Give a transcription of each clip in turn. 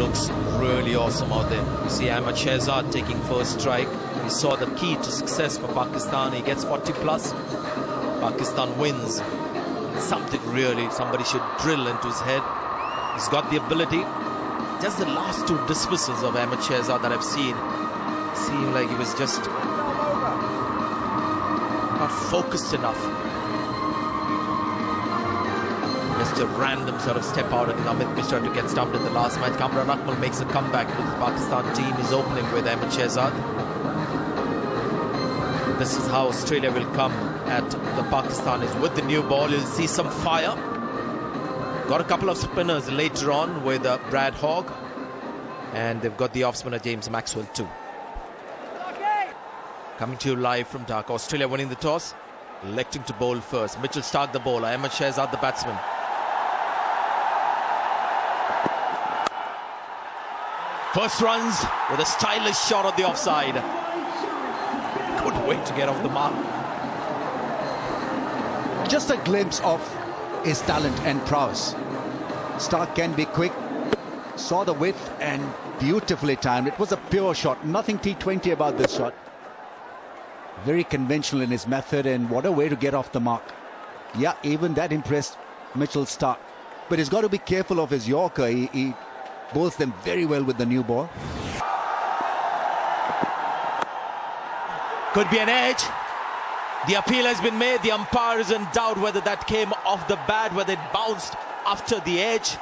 looks really awesome out there. You see Ahmed Shehzad taking first strike. We saw the key to success for Pakistan. He gets 40 plus. Pakistan wins. Something really somebody should drill into his head. He's got the ability. Just the last two dismissals of Ahmed Shehzad that I've seen seemed like he was just not focused enough. Just a random sort of step out and Amit Mishra to get stumped in the last match. Kamran Akmal makes a comeback with the Pakistan team. He's opening with Ahmed Shehzad. This is how Australia will come at the Pakistanis with the new ball. You'll see some fire. Got a couple of spinners later on with Brad Hogg. And they've got the off-spinner James Maxwell too. Coming to you live from Dhaka. Australia winning the toss. Electing to bowl first. Mitchell Starc the bowler. Ahmed Shehzad the batsman. First runs with a stylish shot on the offside. Good way to get off the mark. Just a glimpse of his talent and prowess. Starc can be quick. Saw the width and beautifully timed. It was a pure shot. Nothing T20 about this shot. Very conventional in his method, and what a way to get off the mark. Yeah, even that impressed Mitchell Starc. But he's got to be careful of his Yorker. He bowls them very well with the new ball. Could be an edge. The appeal has been made. The umpire is in doubt whether that came off the bat, whether it bounced after the edge.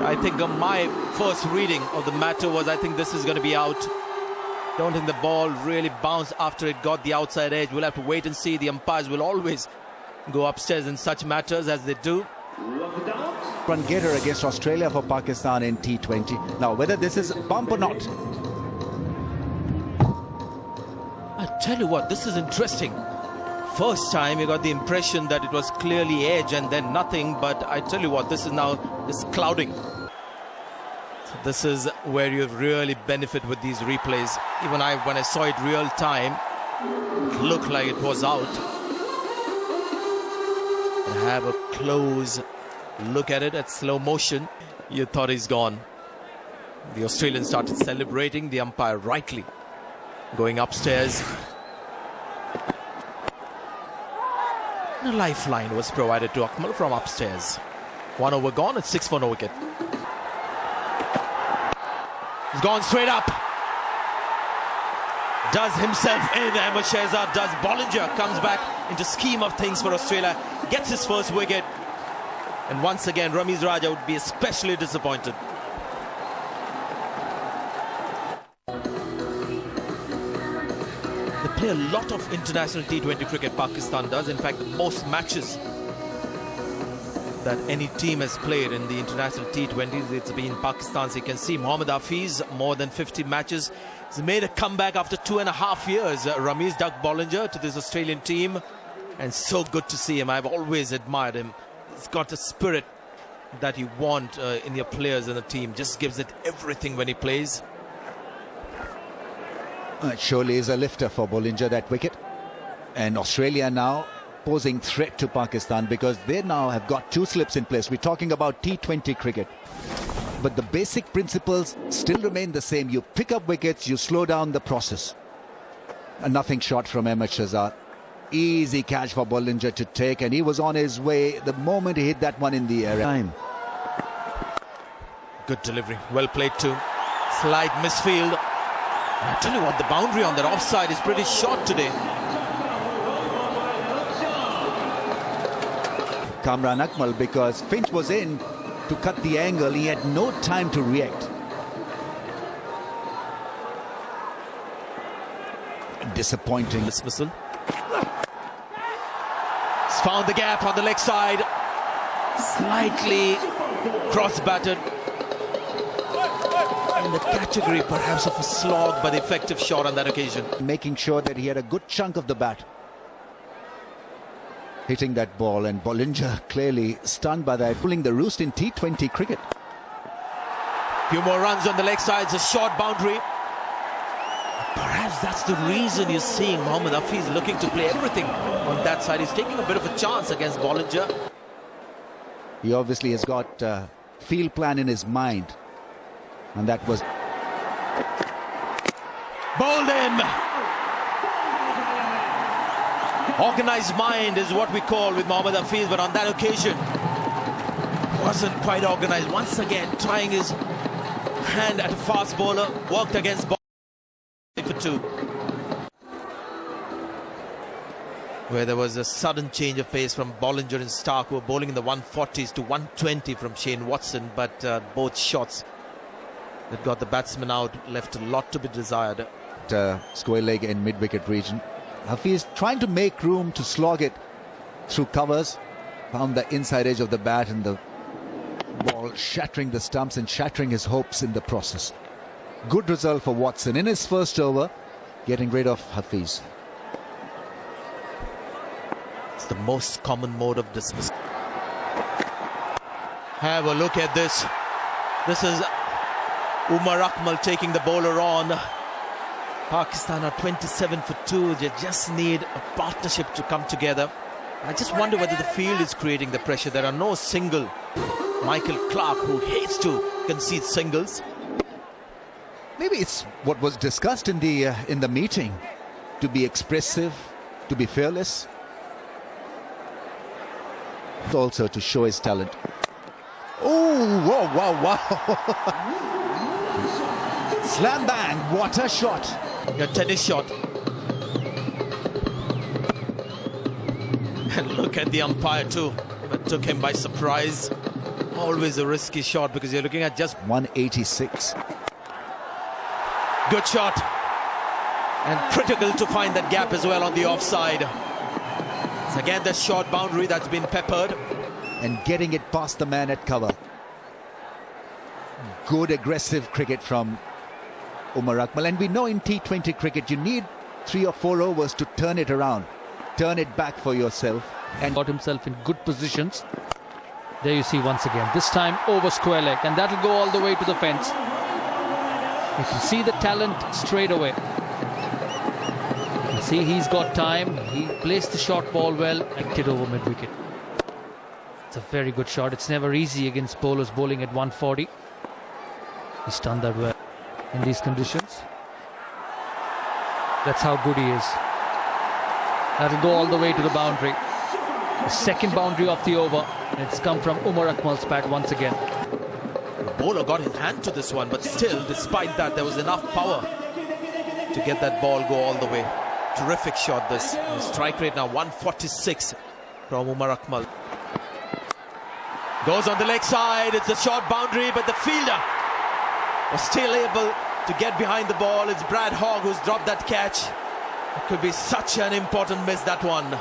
I think my first reading of the matter was I think this is going to be out. Don't think the ball really bounced after it got the outside edge. We'll have to wait and see. The umpires will always go upstairs in such matters as they do. Run getter against Australia for Pakistan in T20. Now, whether this is bump or not. I tell you what, this is interesting. First time you got the impression that it was clearly edge and then nothing. But I tell you what, this is now clouding. This is where you really benefit with these replays. Even when I saw it real time, it looked like it was out. And have a close look at it at slow motion. You thought he's gone. The Australians started celebrating. The umpire rightly going upstairs. And a lifeline was provided to Akmal from upstairs. 1 over gone. It's 6 for no wicket. He's gone straight up. Does himself in. Ahmed Shehzad does. Bollinger comes back into scheme of things for Australia. Gets his first wicket. And once again, Ramiz Raja would be especially disappointed. They play a lot of international T20 cricket, Pakistan does. In fact, the most matches that any team has played in the international T20s, it's been Pakistan. So you can see Mohammad Hafiz, more than 50 matches. He's made a comeback after 2.5 years. Ramiz Duck Bollinger to this Australian team. And so good to see him. I've always admired him. He's got a spirit that you want in your players in the team. Just gives it everything when he plays. It surely is a lifter for Bollinger, that wicket. And Australia now posing threat to Pakistan because they now have got 2 slips in place. We're talking about T20 cricket. But the basic principles still remain the same. You pick up wickets, you slow down the process. A nothing shot from Ahmed Shehzad. Easy catch for Bollinger to take, and he was on his way the moment he hit that one in the air. Good delivery. Well played too. Slight misfield. I tell you what, the boundary on that offside is pretty short today. Kamran Akmal, because Finch was in to cut the angle. He had no time to react. Disappointing dismissal. He's found the gap on the leg side. Slightly cross-batted. In the category perhaps of a slog, but effective shot on that occasion. Making sure that he had a good chunk of the bat hitting that ball, and Bollinger clearly stunned by that, pulling the roost in T20 cricket. Few more runs on the leg side. It's a short boundary. Perhaps that's the reason you're seeing Mohammad Hafiz looking to play everything on that side. He's taking a bit of a chance against Bollinger. He obviously has got a field plan in his mind. And that was bowled in. Organised mind is what we call with Mohammad Hafiz, but on that occasion wasn't quite organised. Once again trying his hand at a fast bowler, worked against ball for 2. Where there was a sudden change of pace from Bollinger and Stark, who were bowling in the 140s to 120 from Shane Watson, but both shots that got the batsman out left a lot to be desired. Square leg in mid-wicket region. Hafiz trying to make room to slog it through covers, found the inside edge of the bat and the ball shattering the stumps and shattering his hopes in the process. Good result for Watson in his first over, getting rid of Hafiz. It's the most common mode of dismissal. Have a look at this. This is Umar Akmal taking the bowler on. Pakistan are 27 for 2. They just need a partnership to come together. I just wonder whether the field is creating the pressure. There are no single. Michael Clarke, who hates to concede singles. Maybe it's what was discussed in the meeting, to be expressive, to be fearless, also to show his talent. Oh, wow, wow, wow. Slam bang, what a shot. A tennis shot. And look at the umpire too. That took him by surprise. Always a risky shot because you're looking at just 186. Good shot. And critical to find that gap as well on the offside. It's again the short boundary that's been peppered. And getting it past the man at cover. Good aggressive cricket from Umar Akmal. And we know in T20 cricket you need 3 or 4 overs to turn it around. Turn it back for yourself. And got himself in good positions. There you see once again, this time over square leg, and that'll go all the way to the fence. You can see the talent straight away. You can see he's got time. He placed the short ball well and hit over mid-wicket. It's a very good shot. It's never easy against bowlers bowling at 140. He's done that well in these conditions. That's how good he is. That'll go all the way to the boundary. The second boundary of the over, and it's come from Umar Akmal's bat once again. The bowler got his hand to this one, but still, despite that, there was enough power to get that ball go all the way. Terrific shot this. The strike rate now 146 from Umar Akmal. Goes on the leg side, it's a short boundary, but the fielder was still able to get behind the ball. It's Brad Hogg who's dropped that catch. It could be such an important miss, that one.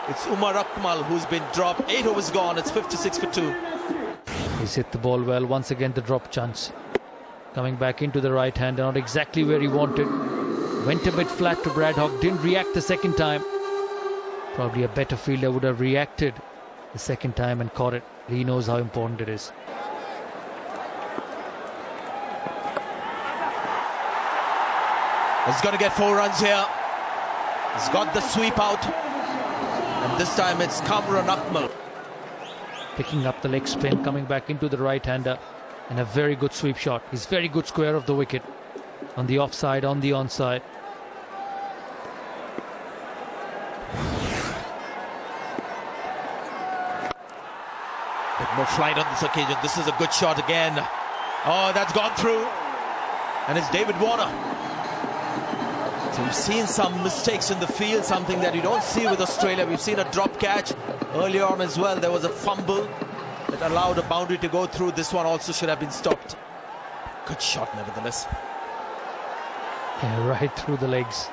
It's Umar Akmal who's been dropped. 8 overs gone. It's 56 for 2. He's hit the ball well. Once again, the drop chance. Coming back into the right hand, not exactly where he wanted. Went a bit flat to Brad Hogg. Didn't react the second time. Probably a better fielder would have reacted the second time and caught it. He knows how important it is. He's got to get 4 runs here. He's got the sweep out. And this time it's Kamran Akmal. Picking up the leg spin, coming back into the right-hander. And a very good sweep shot. He's very good square of the wicket. On the offside, on the onside. Bit more flight on this occasion. This is a good shot again. Oh, that's gone through. And it's David Warner. So we've seen some mistakes in the field, something that you don't see with Australia. We've seen a drop catch earlier on as well. There was a fumble that allowed a boundary to go through. This one also should have been stopped. Good shot nevertheless. Yeah, right through the legs.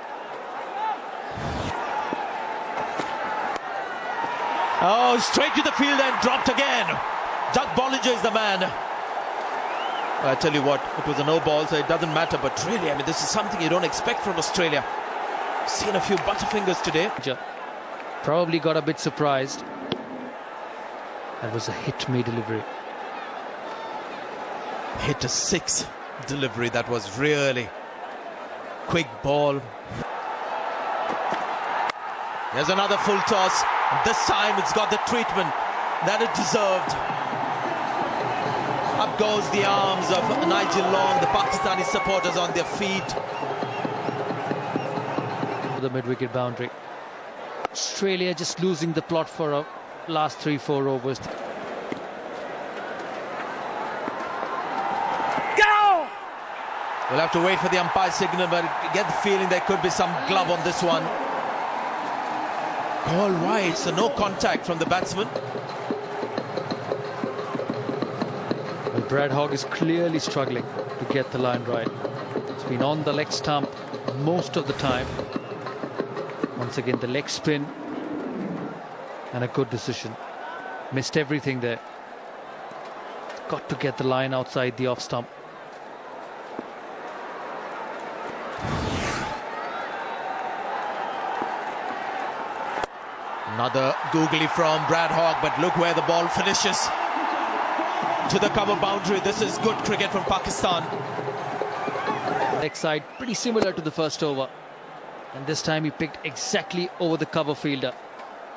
Oh, straight to the field and dropped again. Doug Bollinger is the man. I tell you what, it was a no ball, so it doesn't matter. But really, I mean, this is something you don't expect from Australia. Seen a few butterfingers today. Probably got a bit surprised. That was a hit-me delivery. Hit a 6 delivery. That was really quick ball. There's another full toss. And this time it's got the treatment that it deserved. A goes the arms of Nigel Long. The Pakistani supporters on their feet. The mid-wicket boundary. Australia just losing the plot for a last 3-4 overs. Go! We'll have to wait for the umpire signal, but get the feeling there could be some glove on this one. All right, so no contact from the batsman. Well, Brad Hogg is clearly struggling to get the line right. It's been on the leg stump most of the time. Once again, the leg spin and a good decision. Missed everything there. Got to get the line outside the off stump. Another googly from Brad Hogg, but look where the ball finishes. To the cover boundary. This is good cricket from Pakistan. Leg side, pretty similar to the first over. And this time he picked exactly over the cover fielder.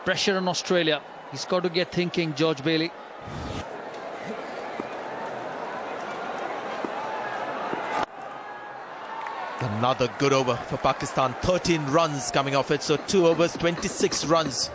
Pressure on Australia. He's got to get thinking, George Bailey. Another good over for Pakistan. 13 runs coming off it. So 2 overs, 26 runs.